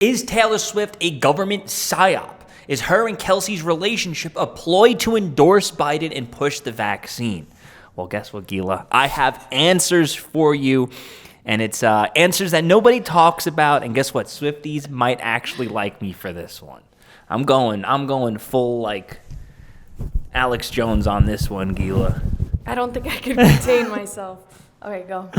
Is Taylor Swift a government psyop? Is her and Kelsey's relationship a ploy to endorse Biden and push the vaccine? Well, guess what, Gila? I have answers for you, and it's answers that nobody talks about. And guess what? Swifties might actually like me for this one. I'm going full like Alex Jones on this one, Gila. I don't think I can contain myself. Okay, go.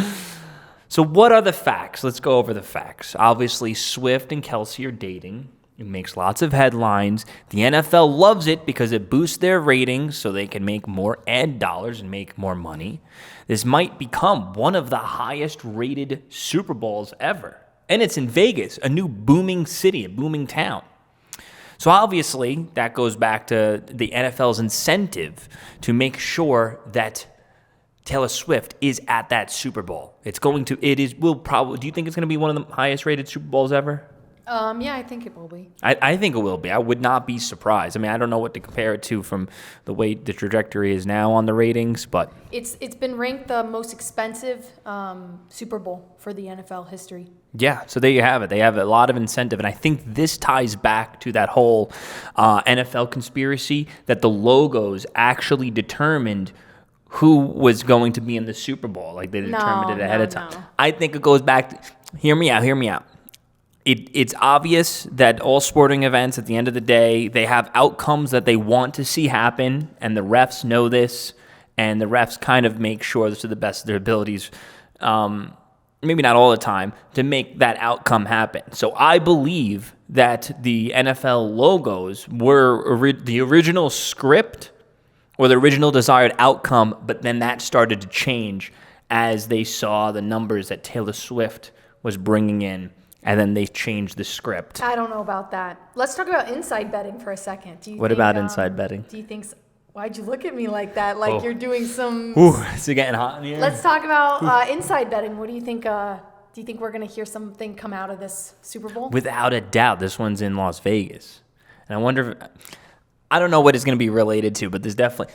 So what are the facts? Let's go over the facts. Obviously, Swift and Kelsey are dating. It makes lots of headlines. The NFL loves it because it boosts their ratings so they can make more ad dollars and make more money. This might become one of the highest rated Super Bowls ever. And it's in Vegas, a new booming city, a booming town. So obviously, that goes back to the NFL's incentive to make sure that Taylor Swift is at that Super Bowl. Do you think it's going to be one of the highest rated Super Bowls ever? Yeah, I think it will be. I think it will be. I would not be surprised. I mean, I don't know what to compare it to from the way the trajectory is now on the ratings, but It's been ranked the most expensive Super Bowl for the NFL history. yeah, so there you have it. They have a lot of incentive, and I think this ties back to that whole NFL conspiracy that the logos actually determined who was going to be in the Super Bowl. Like they determined it ahead of time. No. I think it goes back to, hear me out. It's obvious that all sporting events, at the end of the day, they have outcomes that they want to see happen, and the refs know this, and the refs kind of make sure to the best of their abilities, maybe not all the time, to make that outcome happen. So I believe that the NFL logos were the original script or the original desired outcome, but then that started to change as they saw the numbers that Taylor Swift was bringing in, and then they changed the script. I don't know about that. Let's talk about inside betting for a second. What about inside betting? Do you think? Why'd you look at me like that? Like you're doing some. Ooh, is it getting hot in here? Let's talk about inside betting. What do you think? Do you think we're gonna hear something come out of this Super Bowl? Without a doubt, this one's in Las Vegas, and I wonder if. I don't know what it's going to be related to, but there's definitely...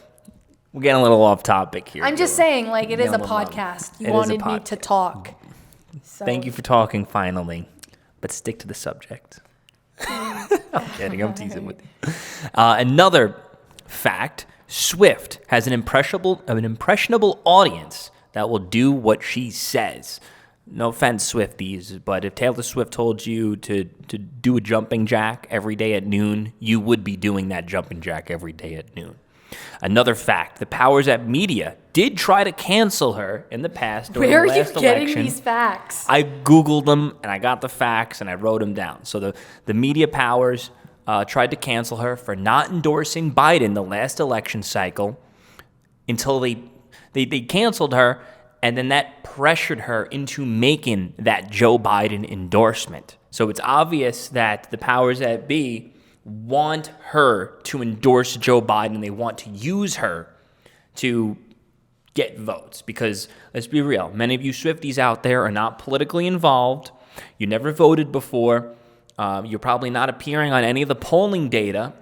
We're getting a little off topic here. I'm just saying, like, it is a podcast. You wanted me to talk. So. Thank you for talking, finally. But stick to the subject. I'm kidding. I'm teasing with you. Another fact, Swift has an impressionable audience that will do what she says. No offense, Swifties, but if Taylor Swift told you to do a jumping jack every day at noon, you would be doing that jumping jack every day at noon. Another fact, the powers at media did try to cancel her in the past during the last election. Where are you getting these facts? I Googled them, and I got the facts, and I wrote them down. So the media powers tried to cancel her for not endorsing Biden the last election cycle until they canceled her. And then that pressured her into making that Joe Biden endorsement. So it's obvious that the powers that be want her to endorse Joe Biden. They want to use her to get votes. Because let's be real, many of you Swifties out there are not politically involved. You never voted before. You're probably not appearing on any of the polling data.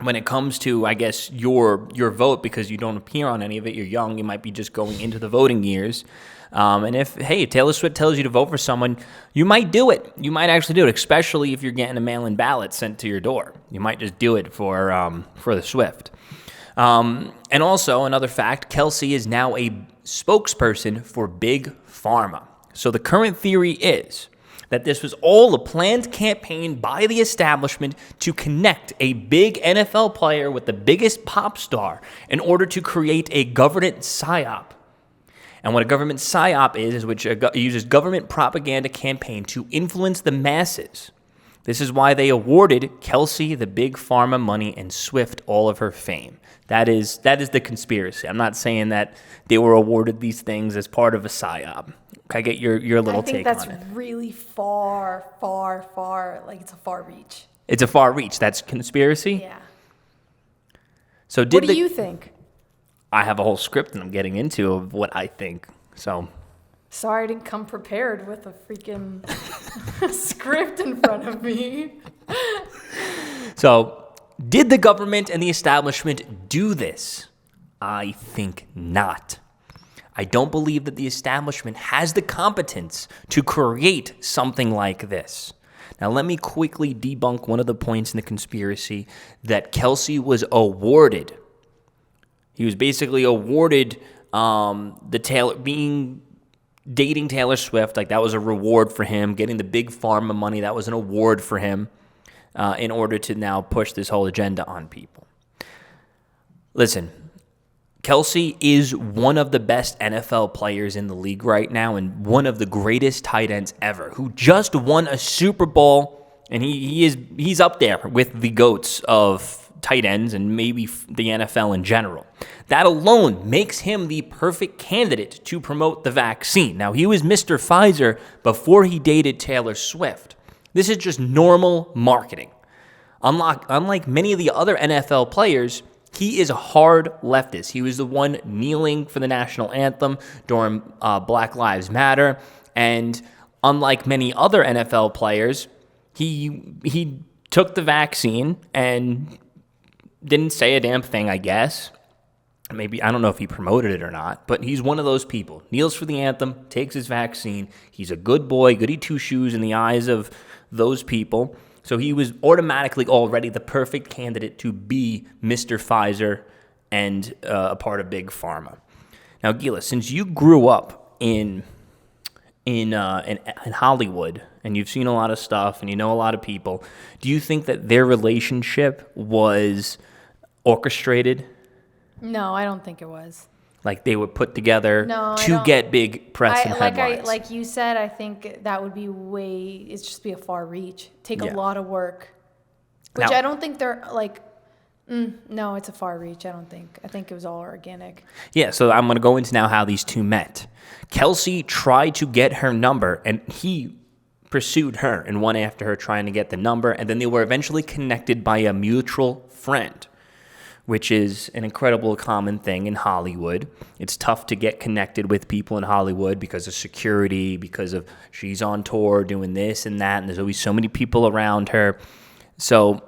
When it comes to, I guess, your vote, because you don't appear on any of it, you're young, you might be just going into the voting years. And if Taylor Swift tells you to vote for someone, you might do it. You might actually do it, especially if you're getting a mail-in ballot sent to your door. You might just do it for the Swift. And also, another fact, Kelsey is now a spokesperson for Big Pharma. So the current theory is that this was all a planned campaign by the establishment to connect a big NFL player with the biggest pop star in order to create a government PSYOP. And what a government PSYOP is which uses government propaganda campaign to influence the masses. This is why they awarded Kelsey the Big Pharma money and Swift all of her fame. That is the conspiracy. I'm not saying that they were awarded these things as part of a PSYOP. Can I get your little take on it? I think that's really far, like it's a far reach. It's a far reach. That's conspiracy? Yeah. So what do you think? I have a whole script that I'm getting into of what I think. So sorry I didn't come prepared with a freaking script in front of me. So did the government and the establishment do this? I think not. I don't believe that the establishment has the competence to create something like this. Now, let me quickly debunk one of the points in the conspiracy that Kelsey was awarded. He was basically awarded dating Taylor Swift. Like, that was a reward for him. Getting the big pharma money, that was an award for him in order to now push this whole agenda on people. Listen, Kelsey is one of the best NFL players in the league right now and one of the greatest tight ends ever, who just won a Super Bowl, and he's up there with the GOATs of tight ends and maybe the NFL in general. That alone makes him the perfect candidate to promote the vaccine. Now, he was Mr. Pfizer before he dated Taylor Swift. This is just normal marketing. Unlike many of the other NFL players, he is a hard leftist. He was the one kneeling for the national anthem during Black Lives Matter. And unlike many other NFL players, he took the vaccine and didn't say a damn thing, I guess. Maybe, I don't know if he promoted it or not, but he's one of those people. Kneels for the anthem, takes his vaccine. He's a good boy, goody two-shoes in the eyes of those people. So he was automatically already the perfect candidate to be Mr. Pfizer and a part of Big Pharma. Now, Gila, since you grew up in Hollywood and you've seen a lot of stuff and you know a lot of people, do you think that their relationship was orchestrated? No, I don't think it was. Like they were put together to get big press and headlines? Like you said, I think that would be it's just be a far reach. Take a lot of work. Which I don't think they're like, no, it's a far reach, I don't think. I think it was all organic. Yeah, so I'm going to go into now how these two met. Kelsey tried to get her number, and he pursued her and went after her trying to get the number, and then they were eventually connected by a mutual friend, which is an incredible common thing in Hollywood. It's tough to get connected with people in Hollywood because of security, because of she's on tour doing this and that, and there's always so many people around her. So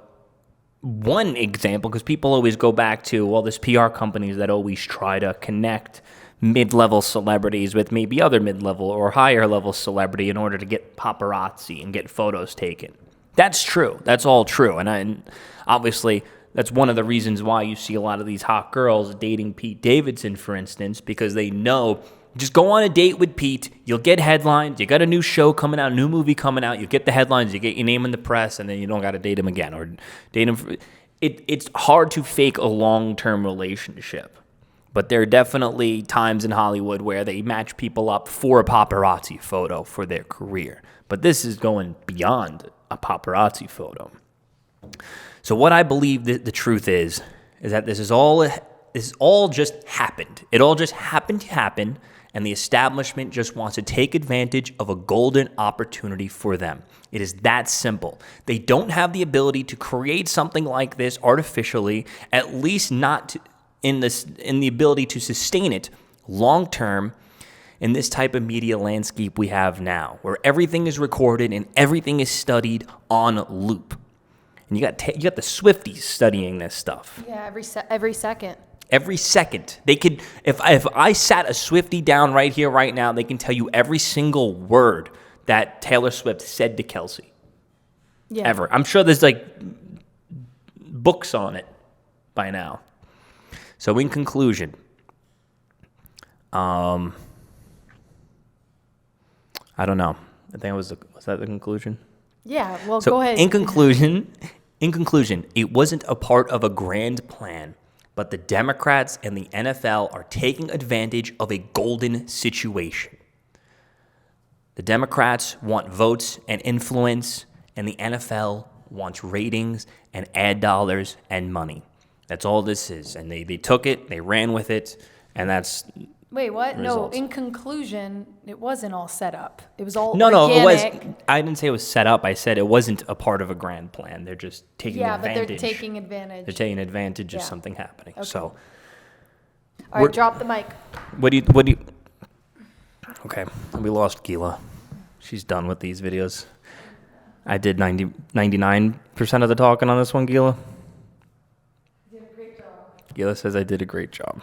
one example, because people always go back to, well, there's PR companies that always try to connect mid-level celebrities with maybe other mid-level or higher-level celebrity in order to get paparazzi and get photos taken. That's true. That's all true. And obviously, that's one of the reasons why you see a lot of these hot girls dating Pete Davidson, for instance, because they know, just go on a date with Pete, you'll get headlines, you got a new show coming out, new movie coming out, you get the headlines, you get your name in the press, and then you don't got to date him again or date him. It's hard to fake a long-term relationship, but there are definitely times in Hollywood where they match people up for a paparazzi photo for their career. But this is going beyond a paparazzi photo. So what I believe the truth is that this all just happened. It all just happened to happen, and the establishment just wants to take advantage of a golden opportunity for them. It is that simple. They don't have the ability to create something like this artificially, at least not in the ability to sustain it long term in this type of media landscape we have now, where everything is recorded and everything is studied on loop. And you got the Swifties studying this stuff. Yeah, every second. Every second. They could, if I sat a Swiftie down right here, right now, they can tell you every single word that Taylor Swift said to Kelsey. Yeah. Ever. I'm sure there's like books on it by now. So in conclusion, I don't know. I think was that the conclusion? Yeah, well, So go ahead. In conclusion, it wasn't a part of a grand plan, but the Democrats and the NFL are taking advantage of a golden situation. The Democrats want votes and influence, and the NFL wants ratings and ad dollars and money. That's all this is. And they took it, they ran with it, and that's Wait, what? results. No, in conclusion, it wasn't all set up. It was all No, organic. it was. I didn't say it was set up. I said it wasn't a part of a grand plan. They're just taking advantage. Yeah, but they're taking advantage. They're taking advantage of Yeah. something happening. Okay. So, All right, drop the mic. what do you? Okay, we lost Gila. She's done with these videos. I did 99% of the talking on this one, Gila. You did a great job. Gila says I did a great job.